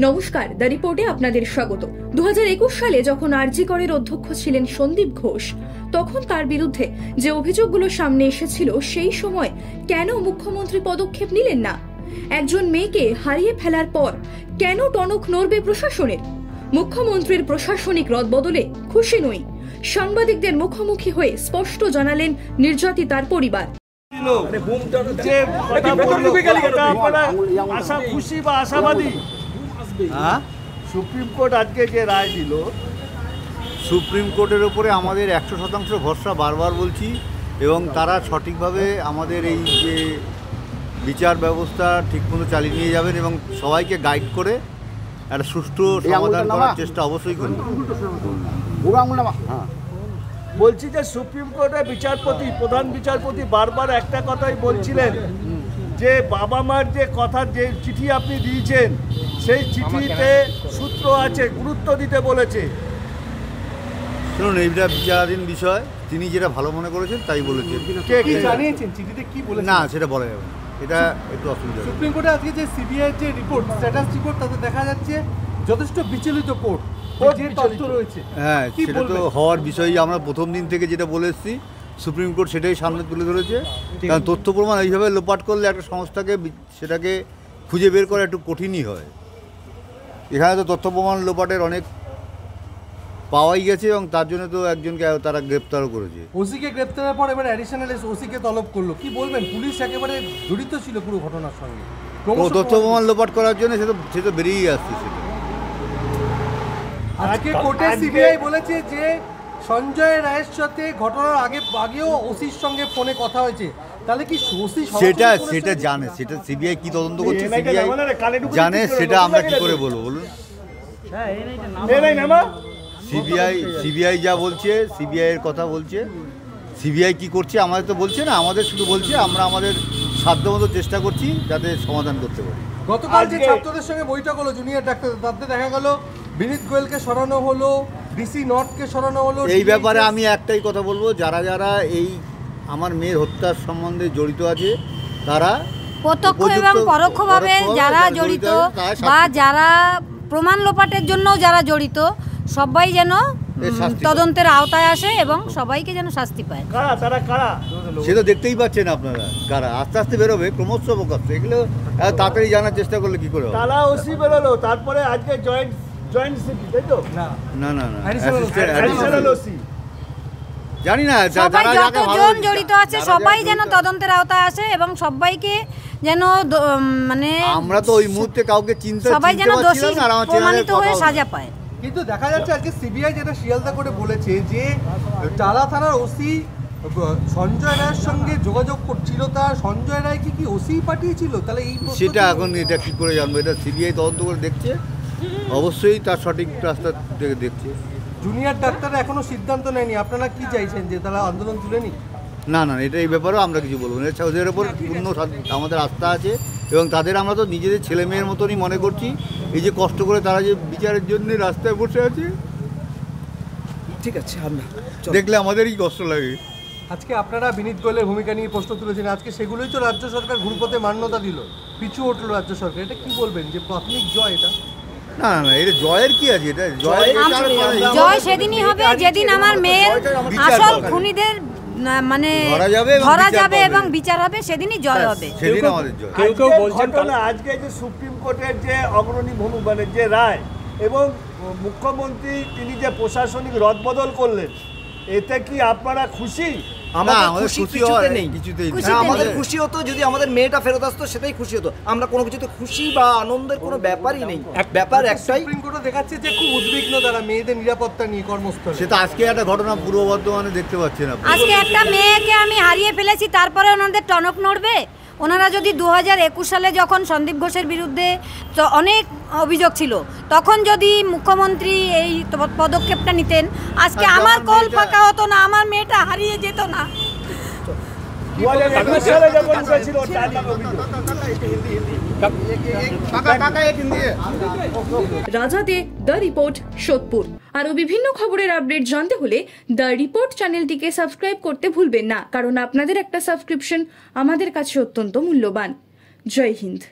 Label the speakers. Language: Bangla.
Speaker 1: নমস্কার, দ্য রিপোর্টে আপনাদের স্বাগত। 2021 সালে যখন আরজি করের অধ্যক্ষ ছিলেন সন্দীপ ঘোষ, তখন তার বিরুদ্ধে যে অভিযোগগুলো সামনে এসেছিল, সেই সময় কেন মুখ্যমন্ত্রী পদক্ষেপ নিলেন না? একজন মেয়েকে হারিয়ে ফেলার পর কেন টনক নড়বে প্রশাসনের? মুখ্যমন্ত্রীর প্রশাসনিক রদবদলে খুশি নই, সাংবাদিকদের মুখোমুখি হয়ে স্পষ্ট জানালেন নির্যাতিতার পরিবার।
Speaker 2: সুপ্রিম কোর্ট আজকে যে রায় দিল, সুপ্রিম কোর্টের উপরে আমাদের 100% ভরসা বারবার বলছি, এবং তারা সঠিকভাবে আমাদের এই যে বিচার ব্যবস্থা ঠিকমতো চালিয়ে নিয়ে যাবেন এবং সবাইকে গাইড করে একটা সুষ্ঠু সমাধান করার চেষ্টা অবশ্যই করবেন।
Speaker 3: বলছি যে সুপ্রিম কোর্টের বিচারপতি, প্রধান বিচারপতি বারবার একটা কথাই বলছিলেন যে বাবা মার যে কথা, যে চিঠি আপনি দিয়েছেন, সেই চিঠিতে সূত্র আছে, গুরুত্ব দিতে বলেছে।
Speaker 2: শুনুন, এইটা বিচারাধীন বিষয়, তিনি যেটা ভালো মনে করেছেন তাই বলেছেন।
Speaker 4: জানিয়েছেন চিঠিতে কি বলেছেন?
Speaker 2: না, সেটা বলা যাবে না, এটা একটু অসুবিধা।
Speaker 4: সুপ্রিম কোর্টে আজকে যে সিবিআই যে রিপোর্ট, স্ট্যাটাস রিপোর্ট, তাতে দেখা যাচ্ছে যথেষ্ট বিচলিত কোর্ট রয়েছে।
Speaker 2: হ্যাঁ, সেটা তো হওয়ার বিষয়। আমরা প্রথম দিন থেকে যেটা বলে এসেছি, সুপ্রিম কোর্ট সেটাই সামনে তুলে ধরেছে। কারণ তথ্য প্রমাণ এইভাবে লোপাট করলে একটা সংস্থাকে সেটাকে খুঁজে বের করা একটু কঠিনই হয়। এখানে তো তথ্য প্রমাণ লোপাটের অনেক পাওয়াই গেছে, এবং তার জন্য তো একজনকে তারা গ্রেপ্তারও করেছে।
Speaker 4: ওসিকে গ্রেপ্তারের পর এবার অ্যাডিশনাল ওসিকে তলব করলো। কি বলবেন? পুলিশ একেবারে জড়িত ছিল পুরো ঘটনার সঙ্গে।
Speaker 2: তথ্য প্রমাণ লোপাট করার জন্য সে তো বেরিয়েই আসছে। সেটা
Speaker 4: আজকে কোর্টে সিবিআই বলেছে যে সঞ্জয় রায়ের সাথে ঘটনার আগেও ওসির সঙ্গে ফোনে কথা হয়েছে। তাহলে কি ওসি
Speaker 2: সেটা জানে? সেটা সিবিআই কি তদন্ত করছে সিবিআই জানে, সেটা আমরা কি করে বলবো বলুন? সিবিআই যা বলছে, সিবিআই এর কথা বলছে। সিবিআই কি করছে আমাদের তো বলছে না, আমাদের শুধু বলছে আমরা আমাদের সাধ্যমতো চেষ্টা করছি যাতে সমাধান করতে পারি।
Speaker 4: গতকাল যে ছাত্রদের সঙ্গে বৈঠক হলো জুনিয়র ডাক্তার, তাতে দেখা গেল বিনীত গোয়েলকে সরানো হলো, ডিসি নর্থকে সরানো হলো।
Speaker 2: এই ব্যাপারে আমি একটাই কথা বলবো, যারা যারা এই আমার মেয়ের হত্যার সম্বন্ধে জড়িত আছে, তারা
Speaker 5: প্রত্যক্ষ এবং পরোক্ষভাবে যারা জড়িত বা যারা প্রমাণ লোপাটের জন্য যারা জড়িত, সবাই যেন তদন্তের আওতায় আসে এবং সবাইকে যেন শাস্তি পায়।
Speaker 2: সে তো দেখতেই পাচ্ছেন আপনারা, কারা আস্তে আস্তে বেরোবে, ক্রমশ প্রকাশ। এগুলো তাড়াতাড়ি জানার চেষ্টা করলে কি করে?
Speaker 3: তারা ওসি বেরোলো, তারপরে আজকে জয়েন্ট সিটি, তাই তো?
Speaker 2: না,
Speaker 3: অ্যাডিশনাল ওসি।
Speaker 2: জানি না,
Speaker 5: সবাই যতজন জড়িত আছে সবাই যেন তদন্তের আওতায় আসে এবং সবাইকে যেন মানে
Speaker 2: আমরা তো ওই মুহূর্তে কাউকে চিন্তা
Speaker 5: সবাই যেন দোষী প্রমাণিত হয়ে সাজা পায়।
Speaker 4: কিন্তু দেখা যাচ্ছে আজকে সিবিআই যেটা শিয়ালদা করে বলেছে যে টালা থানার ওসি সঞ্জয় রায়ের সঙ্গে যোগাযোগ করছিল, তার সঞ্জয় রায় কি ওসি পাঠিয়েছিল? তাহলে এই
Speaker 2: সেটা এখন এটা কি করে জানবো? এটা সিবিআই তদন্ত করে দেখছে, অবশ্যই তার সঠিক রাস্তা দেখছে।
Speaker 4: জুনিয়র ডাক্তাররা এখনো সিদ্ধান্ত নেয়নি। আপনারা কি চাইছেন, যে তারা আন্দোলন তুলে নি?
Speaker 2: না, এটা এই ব্যাপারেও আমরা কিছু বলবো না। ওদের ওপর পূর্ণ আমাদের আস্থা আছে, এবং তাদের আমরা তো নিজেদের ছেলে মেয়ের মতনই মনে করছি। এই যে কষ্ট করে তারা যে বিচারের জন্য রাস্তায় বসে আছে,
Speaker 4: ঠিক আছে, আমরা
Speaker 2: দেখলে আমাদেরই কষ্ট লাগে।
Speaker 4: আজকে আপনারা বিনীত গোয়েলের ভূমিকা নিয়ে প্রশ্ন তুলেছেন, আজকে সেগুলোই তো রাজ্য সরকার ঘুরপথে মান্যতা দিল, পিছু উঠলো রাজ্য সরকার। এটা কি বলবেন, যে প্রাথমিক জয় এটা?
Speaker 2: না, এটা জয়ের কি আছে? এটা
Speaker 5: জয় সেদিনই হবে যেদিন আমার মেয়ের আসল খুনিদের মানে ধরা যাবে এবং বিচার হবে, সেদিনই জয় হবে।
Speaker 2: সেদিন আমাদের জয়।
Speaker 3: কেউ বলছেন আজকে যে সুপ্রিম কোর্টের যে অগ্রণী ভূমিকা, মানে যে রায়, এবং মুখ্যমন্ত্রী তিনি যে প্রশাসনিক রদবদল করলেন, এতে কি আপনারা খুশি?
Speaker 6: আমাদের কিছুতে নেই। আমাদের খুশি হতো যদি আমাদের মেয়েটা ফেরত আসতো, সেটাই খুশি হতো। আমরা কোনো কিছুতে খুশি বা আনন্দের কোনো ব্যাপারই নেই। ব্যাপার একটাই,
Speaker 4: সুপ্রিম কোর্টে দেখাচ্ছে যে খুব উদ্বিগ্ন তারা মেয়েদের নিরাপত্তা নিয়ে কর্মস্থলে।
Speaker 2: সেটা আজকে একটা ঘটনা পূর্ব বর্ধমানে দেখতে পাচ্ছেন আপনি।
Speaker 5: আজকে একটা মেয়েকে আমি হারিয়ে ফেলেছি, তারপরে ওনাদের টনক নড়বে? ওনারা যদি 2021 সালে যখন সন্দীপ ঘোষের বিরুদ্ধে অনেক অভিযোগ ছিল, তখন যদি মুখ্যমন্ত্রী এই পদক্ষেপটা নিতেন, আজকে আমার কল ফাঁকা হতো না, আমার মেয়েটা হারিয়ে যেত না।
Speaker 1: রাজা দে, দ্য রিপোর্ট, সোদপুর। আরো বিভিন্ন খবরের আপডেট জানতে হলে দ্য রিপোর্ট চ্যানেলটিকে সাবস্ক্রাইব করতে ভুলবেন না, কারণ আপনাদের একটা সাবস্ক্রিপশন আমাদের কাছে অত্যন্ত মূল্যবান। জয় হিন্দ।